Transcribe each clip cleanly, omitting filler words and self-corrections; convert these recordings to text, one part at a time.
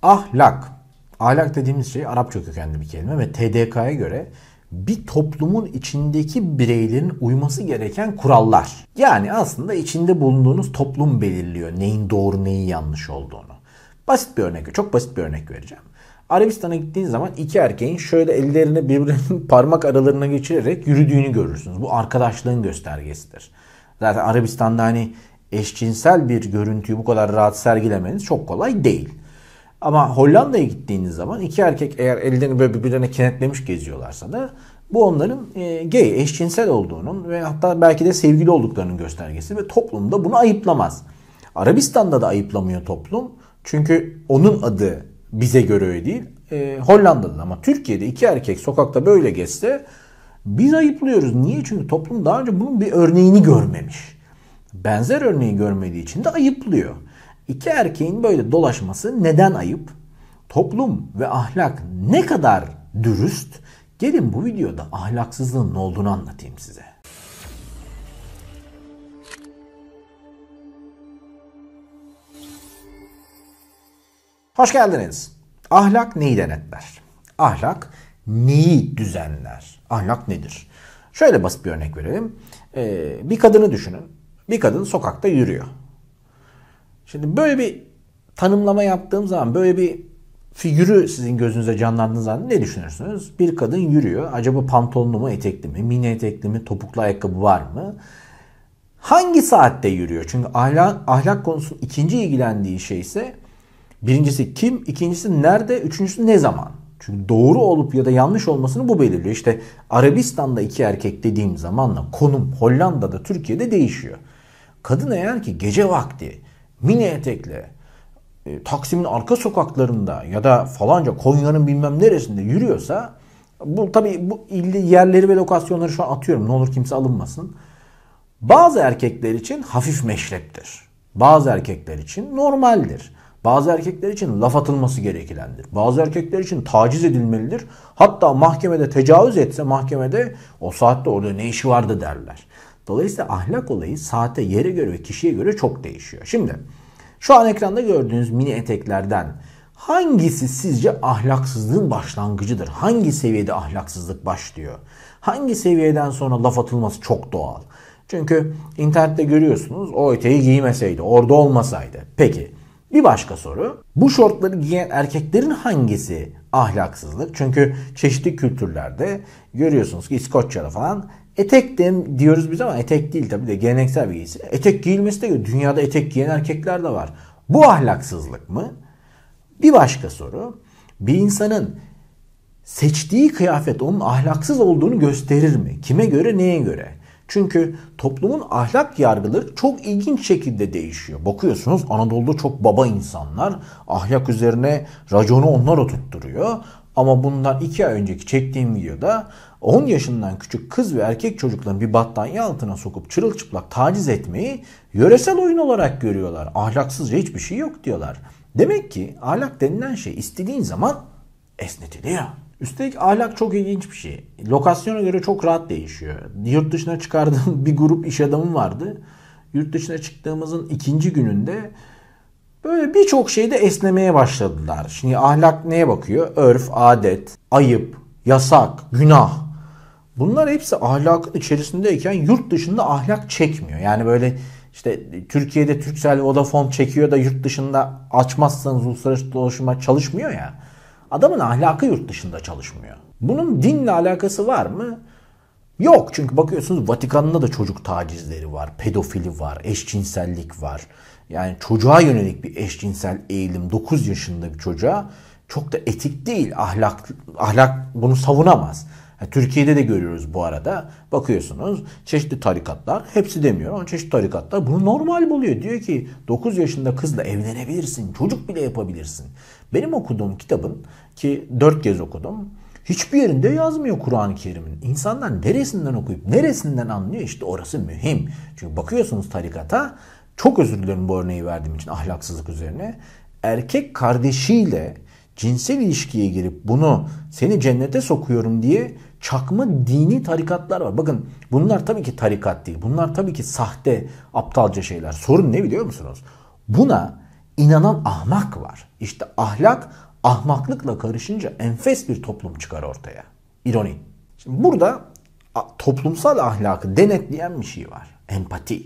Ahlak. Ahlak dediğimiz şey Arapça kökenli bir kelime ve TDK'ya göre bir toplumun içindeki bireylerin uyması gereken kurallar. Yani aslında içinde bulunduğunuz toplum belirliyor neyin doğru neyin yanlış olduğunu. Basit bir örnek, çok basit bir örnek vereceğim. Arabistan'a gittiğiniz zaman iki erkeğin şöyle ellerini birbirinin parmak aralarına geçirerek yürüdüğünü görürsünüz. Bu arkadaşlığın göstergesidir. Zaten Arabistan'da hani eşcinsel bir görüntüyü bu kadar rahat sergilemeniz çok kolay değil. Ama Hollanda'ya gittiğiniz zaman iki erkek eğer ellerini böyle birbirlerine kenetlemiş geziyorlarsa da bu onların gay, eşcinsel olduğunun ve hatta belki de sevgili olduklarının göstergesi ve toplum da bunu ayıplamaz. Arabistan'da da ayıplamıyor toplum. Çünkü onun adı bize göre öyle değil. Hollanda'da ama Türkiye'de iki erkek sokakta böyle gezse biz ayıplıyoruz. Niye? Çünkü toplum daha önce bunun bir örneğini görmemiş. Benzer örneği görmediği için de ayıplıyor. İki erkeğin böyle dolaşması neden ayıp? Toplum ve ahlak ne kadar dürüst? Gelin bu videoda ahlaksızlığın ne olduğunu anlatayım size. Hoş geldiniz. Ahlak neyi denetler? Ahlak neyi düzenler? Ahlak nedir? Şöyle basit bir örnek verelim. Bir kadını düşünün. Bir kadın sokakta yürüyor. Şimdi böyle bir tanımlama yaptığım zaman böyle bir figürü sizin gözünüze canlandığı zaman ne düşünürsünüz? Bir kadın yürüyor. Acaba pantolonlu mu, etekli mi, mini etekli mi, topuklu ayakkabı var mı? Hangi saatte yürüyor? Çünkü ahlak konusunun ikinci ilgilendiği şey ise birincisi kim, ikincisi nerede, üçüncüsü ne zaman? Çünkü doğru olup ya da yanlış olmasını bu belirliyor. İşte Arabistan'da iki erkek dediğim zamanla konum Hollanda'da, Türkiye'de değişiyor. Kadın eğer ki gece vakti mini etekle Taksim'in arka sokaklarında ya da falanca Konya'nın bilmem neresinde yürüyorsa bu tabii bu illi yerleri ve lokasyonları şu an atıyorum. Ne olur kimse alınmasın. Bazı erkekler için hafif meşreptir. Bazı erkekler için normaldir. Bazı erkekler için laf atılması gerekilendir. Bazı erkekler için taciz edilmelidir. Hatta mahkemede tecavüz etse mahkemede o saatte orada ne işi vardı derler. Dolayısıyla ahlak olayı saate, yere göre ve kişiye göre çok değişiyor. Şimdi şu an ekranda gördüğünüz mini eteklerden hangisi sizce ahlaksızlığın başlangıcıdır? Hangi seviyede ahlaksızlık başlıyor? Hangi seviyeden sonra laf atılması çok doğal? Çünkü internette görüyorsunuz o eteği giymeseydi, orada olmasaydı. Peki bir başka soru. Bu şortları giyen erkeklerin hangisi ahlaksızlık? Çünkü çeşitli kültürlerde görüyorsunuz ki İskoçya'da falan etek diyoruz biz ama etek değil tabii de geleneksel bir giysi. Etek giyilmesi de dünyada etek giyen erkekler de var. Bu ahlaksızlık mı? Bir başka soru. Bir insanın seçtiği kıyafet onun ahlaksız olduğunu gösterir mi? Kime göre, neye göre? Çünkü toplumun ahlak yargıları çok ilginç şekilde değişiyor. Bakıyorsunuz Anadolu'da çok baba insanlar ahlak üzerine raconu onlar oturtturuyor. Ama bundan 2 ay önceki çektiğim videoda 10 yaşından küçük kız ve erkek çocukların bir battaniye altına sokup çırılçıplak taciz etmeyi yöresel oyun olarak görüyorlar. Ahlaksızca hiçbir şey yok diyorlar. Demek ki ahlak denilen şey istediğin zaman esnetiliyor. Üstelik ahlak çok ilginç bir şey. Lokasyona göre çok rahat değişiyor. Yurt dışına çıkardığım bir grup iş adamım vardı. Yurt dışına çıktığımızın ikinci gününde böyle birçok şeyde esnemeye başladılar. Şimdi ahlak neye bakıyor? Örf, adet, ayıp, yasak, günah. Bunlar hepsi ahlakın içerisindeyken yurt dışında ahlak çekmiyor. Yani böyle işte Türkiye'de Turkcell, Vodafone çekiyor da yurt dışında açmazsanız uluslararası dolaşıma çalışmıyor ya. Adamın ahlakı yurt dışında çalışmıyor. Bunun dinle alakası var mı? Yok. Çünkü bakıyorsunuz Vatikan'da da çocuk tacizleri var, pedofili var, eşcinsellik var. Yani çocuğa yönelik bir eşcinsel eğilim 9 yaşında bir çocuğa çok da etik değil. Ahlak bunu savunamaz. Türkiye'de de görüyoruz bu arada. Bakıyorsunuz çeşitli tarikatlar, hepsi demiyorum ama çeşitli tarikatlar bunu normal buluyor. Diyor ki 9 yaşında kızla evlenebilirsin, çocuk bile yapabilirsin. Benim okuduğum kitabın ki 4 kez okudum. Hiçbir yerinde yazmıyor Kur'an-ı Kerim'in. İnsanlar neresinden okuyup neresinden anlıyor işte orası mühim. Çünkü bakıyorsunuz tarikata, çok özür dilerim bu örneği verdiğim için ahlaksızlık üzerine. Erkek kardeşiyle cinsel ilişkiye girip bunu seni cennete sokuyorum diye çakma dini tarikatlar var. Bakın bunlar tabii ki tarikat değil. Bunlar tabii ki sahte, aptalca şeyler. Sorun ne biliyor musunuz? Buna inanan ahmak var. İşte ahlak ahmaklıkla karışınca enfes bir toplum çıkar ortaya. İroni. Şimdi burada toplumsal ahlakı denetleyen bir şey var. Empati.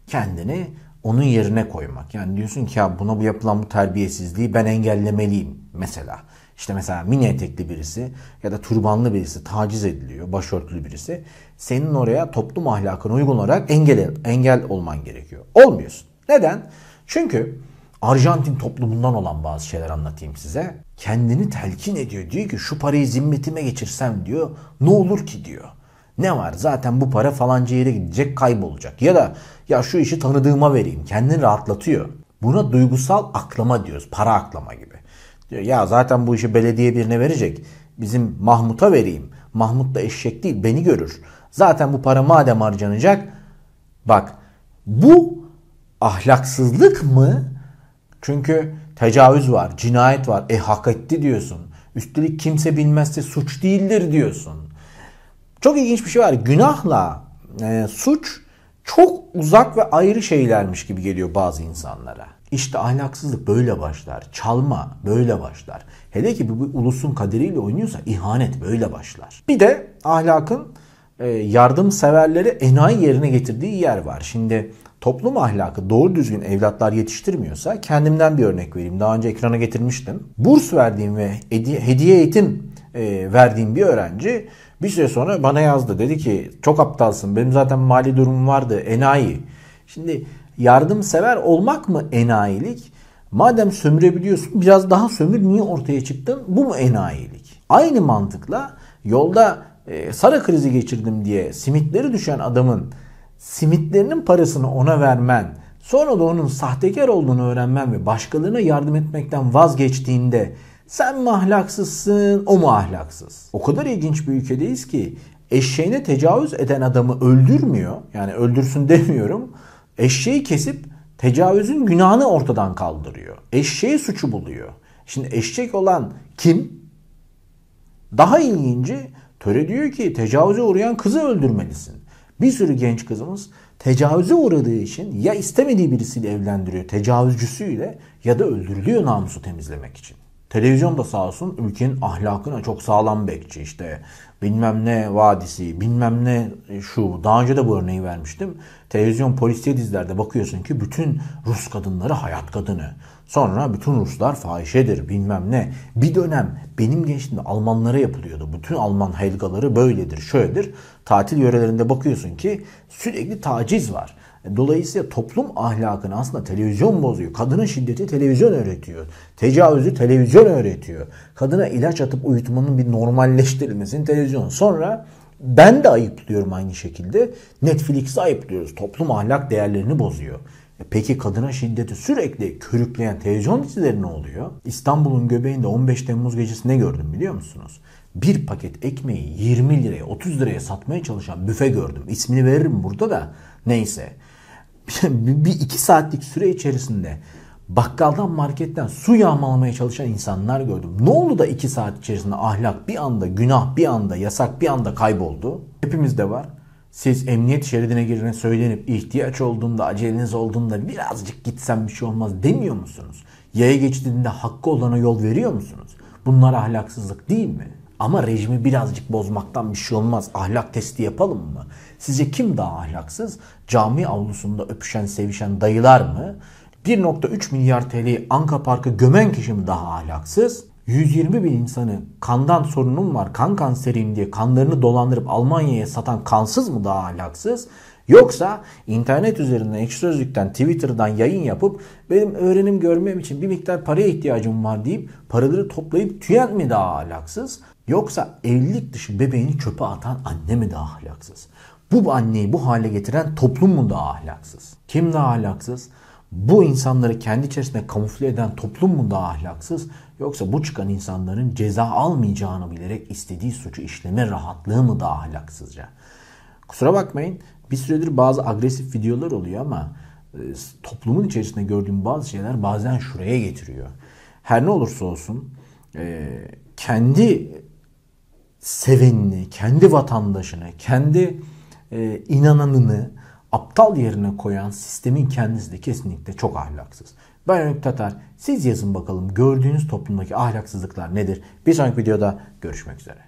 Kendini onun yerine koymak. Yani diyorsun ki ya buna bu yapılan bu terbiyesizliği ben engellemeliyim mesela. İşte mesela mini etekli birisi ya da turbanlı birisi taciz ediliyor, başörtülü birisi. Senin oraya toplum ahlakına uygun olarak engel olman gerekiyor. Olmuyorsun. Neden? Çünkü Arjantin toplumundan olan bazı şeyler anlatayım size. Kendini telkin ediyor. Diyor ki şu parayı zimmetime geçirsem diyor ne olur ki diyor. Ne var zaten bu para falanca yere gidecek, kaybolacak. Ya da ya şu işi tanıdığıma vereyim. Kendini rahatlatıyor. Buna duygusal aklama diyoruz. Para aklama gibi. Diyor ya zaten bu işi belediye birine verecek. Bizim Mahmut'a vereyim. Mahmut da eşek değil, beni görür. Zaten bu para madem harcanacak. Bak bu ahlaksızlık mı? Çünkü tecavüz var, cinayet var. Hak etti diyorsun. Üstelik kimse bilmezse suç değildir diyorsun. Çok ilginç bir şey var. Günahla suç çok uzak ve ayrı şeylermiş gibi geliyor bazı insanlara. İşte ahlaksızlık böyle başlar. Çalma böyle başlar. Hele ki bu ulusun kaderiyle oynuyorsa ihanet böyle başlar. Bir de ahlakın yardımseverleri enayi yerine getirdiği yer var. Şimdi toplum ahlakı doğru düzgün evlatlar yetiştirmiyorsa kendimden bir örnek vereyim. Daha önce ekrana getirmiştim. Burs verdiğim ve hediye eğitim verdiğim bir öğrenci bir süre sonra bana yazdı. Dedi ki çok aptalsın. Benim zaten mali durumum vardı. Enayi. Şimdi yardımsever olmak mı enayilik? Madem sömürebiliyorsun biraz daha sömür. Niye ortaya çıktın? Bu mu enayilik? Aynı mantıkla yolda sarı krizi geçirdim diye simitleri düşen adamın simitlerinin parasını ona vermen, sonra da onun sahtekar olduğunu öğrenmen ve başkalarına yardım etmekten vazgeçtiğinde sen mi ahlaksızsın, o mu ahlaksız? O kadar ilginç bir ülkedeyiz ki eşeğine tecavüz eden adamı öldürmüyor. Yani öldürsün demiyorum. Eşeği kesip tecavüzün günahını ortadan kaldırıyor. Eşeği suçu buluyor. Şimdi eşek olan kim? Daha ilginci töre diyor ki tecavüze uğrayan kızı öldürmelisin. Bir sürü genç kızımız tecavüze uğradığı için ya istemediği birisiyle evlendiriyor tecavüzcüsüyle ya da öldürülüyor namusu temizlemek için. Televizyon da sağ olsun ülkenin ahlakına çok sağlam bekçi işte bilmem ne vadisi bilmem ne şu daha önce de bu örneği vermiştim. Televizyon polisiye dizilerde bakıyorsun ki bütün Rus kadınları hayat kadını. Sonra bütün Ruslar fahişedir bilmem ne. Bir dönem benim gençliğimde Almanlara yapılıyordu. Bütün Alman helgaları böyledir şöyledir. Tatil yörelerinde bakıyorsun ki sürekli taciz var. Dolayısıyla toplum ahlakını aslında televizyon bozuyor. Kadına şiddeti televizyon öğretiyor. Tecavüzü televizyon öğretiyor. Kadına ilaç atıp uyutmanın bir normalleştirilmesini televizyon. Sonra ben de ayıplıyorum aynı şekilde. Netflix'i ayıplıyoruz. Toplum ahlak değerlerini bozuyor. Peki kadına şiddeti sürekli körükleyen televizyon dizileri ne oluyor? İstanbul'un göbeğinde 15 Temmuz gecesi ne gördüm biliyor musunuz? Bir paket ekmeği 20 liraya 30 liraya satmaya çalışan büfe gördüm. İsmini veririm burada da neyse. Bir 2 saatlik süre içerisinde bakkaldan marketten su yağmalamaya çalışan insanlar gördüm. Ne oldu da 2 saat içerisinde ahlak bir anda, günah bir anda, yasak bir anda kayboldu? Hepimizde var. Siz emniyet şeridine girene söylenip ihtiyaç olduğunda, aceleniz olduğunda birazcık gitsem bir şey olmaz demiyor musunuz? Yaya geçtiğinde hakkı olana yol veriyor musunuz? Bunlar ahlaksızlık değil mi? Ama rejimi birazcık bozmaktan bir şey olmaz. Ahlak testi yapalım mı? Sizce kim daha ahlaksız? Cami avlusunda öpüşen, sevişen dayılar mı? 1,3 milyar TL'yi Anka Park'a gömen kişi mi daha ahlaksız? 120 bin insanı kandan sorunum var, kan kanseriyim diye kanlarını dolandırıp Almanya'ya satan kansız mı daha ahlaksız? Yoksa internet üzerinden, Ekşi Sözlük'ten, Twitter'dan yayın yapıp benim öğrenim görmem için bir miktar paraya ihtiyacım var deyip paraları toplayıp tüyen mi daha ahlaksız? Yoksa evlilik dışı bebeğini çöpe atan anne mi daha ahlaksız? Bu anneyi bu hale getiren toplum mu daha ahlaksız? Kim daha ahlaksız? Bu insanları kendi içerisinde kamufle eden toplum mu daha ahlaksız? Yoksa bu çıkan insanların ceza almayacağını bilerek istediği suçu işleme rahatlığı mı daha ahlaksızca? Kusura bakmayın, bir süredir bazı agresif videolar oluyor ama toplumun içerisinde gördüğüm bazı şeyler bazen şuraya getiriyor. Her ne olursa olsun kendi sevenini, kendi vatandaşını, kendi inananını aptal yerine koyan sistemin kendisi de kesinlikle çok ahlaksız. Ben Öykü Tatar. Siz yazın bakalım gördüğünüz toplumdaki ahlaksızlıklar nedir? Bir sonraki videoda görüşmek üzere.